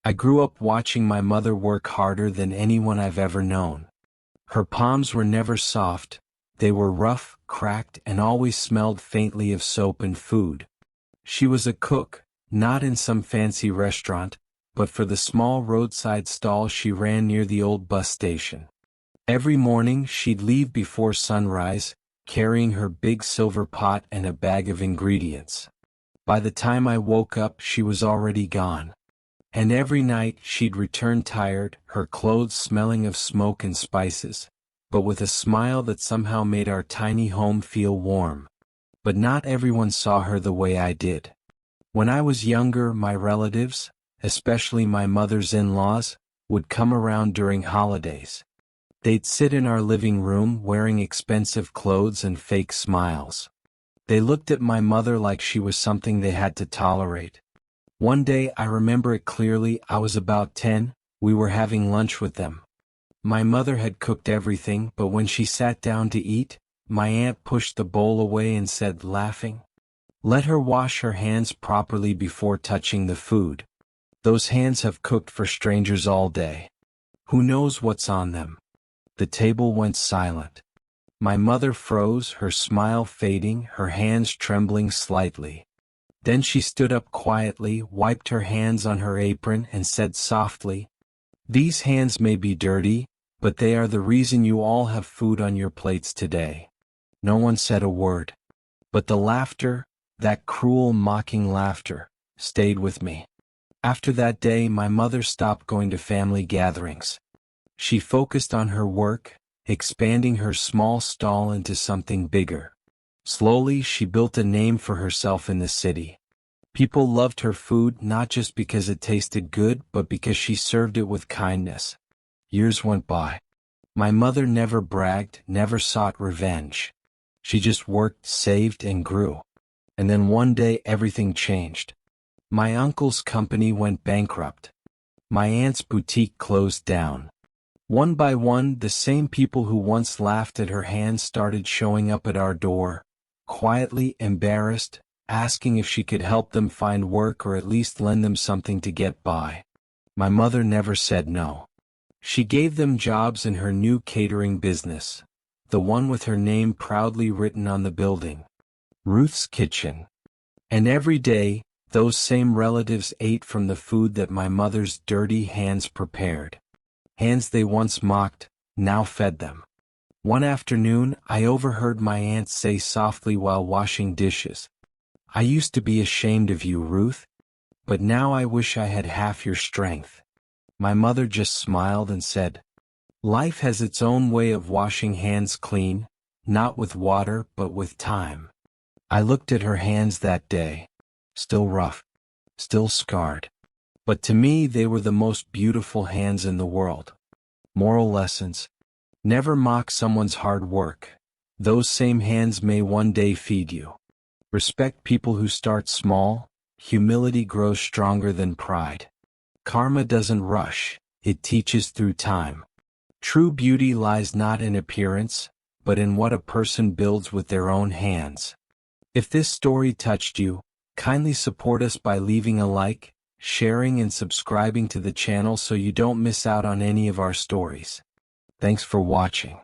I grew up watching my mother work harder than anyone I've ever known. Her palms were never soft, they were rough, cracked, and always smelled faintly of soap and food. She was a cook, not in some fancy restaurant, but for the small roadside stall she ran near the old bus station. Every morning she'd leave before sunrise, carrying her big silver pot and a bag of ingredients. By the time I woke up she was already gone. And every night she'd return tired, her clothes smelling of smoke and spices, but with a smile that somehow made our tiny home feel warm. But not everyone saw her the way I did. When I was younger, my relatives, especially my mother's in-laws, would come around during holidays. They'd sit in our living room wearing expensive clothes and fake smiles. They looked at my mother like she was something they had to tolerate. One day, I remember it clearly, I was about 10, we were having lunch with them. My mother had cooked everything, but when she sat down to eat, my aunt pushed the bowl away and said, laughing, "Let her wash her hands properly before touching the food. Those hands have cooked for strangers all day. Who knows what's on them?" The table went silent. My mother froze, her smile fading, her hands trembling slightly. Then she stood up quietly, wiped her hands on her apron, and said softly, "These hands may be dirty, but they are the reason you all have food on your plates today." No one said a word. But the laughter, that cruel, mocking laughter, stayed with me. After that day, my mother stopped going to family gatherings. She focused on her work, expanding her small stall into something bigger. Slowly, she built a name for herself in the city. People loved her food not just because it tasted good, but because she served it with kindness. Years went by. My mother never bragged, never sought revenge. She just worked, saved, and grew. And then one day everything changed. My uncle's company went bankrupt. My aunt's boutique closed down. One by one, the same people who once laughed at her hands started showing up at our door, quietly embarrassed, asking if she could help them find work or at least lend them something to get by. My mother never said no. She gave them jobs in her new catering business, the one with her name proudly written on the building, Ruth's Kitchen. And every day, those same relatives ate from the food that my mother's dirty hands prepared. Hands they once mocked, now fed them. One afternoon, I overheard my aunt say softly while washing dishes, "I used to be ashamed of you, Ruth, but now I wish I had half your strength." My mother just smiled and said, "Life has its own way of washing hands clean, not with water but with time." I looked at her hands that day, still rough, still scarred. But to me they were the most beautiful hands in the world. Moral lessons. Never mock someone's hard work. Those same hands may one day feed you. Respect people who start small. Humility grows stronger than pride. Karma doesn't rush, it teaches through time. True beauty lies not in appearance, but in what a person builds with their own hands. If this story touched you, kindly support us by leaving a like, sharing and subscribing to the channel so you don't miss out on any of our stories. Thanks for watching.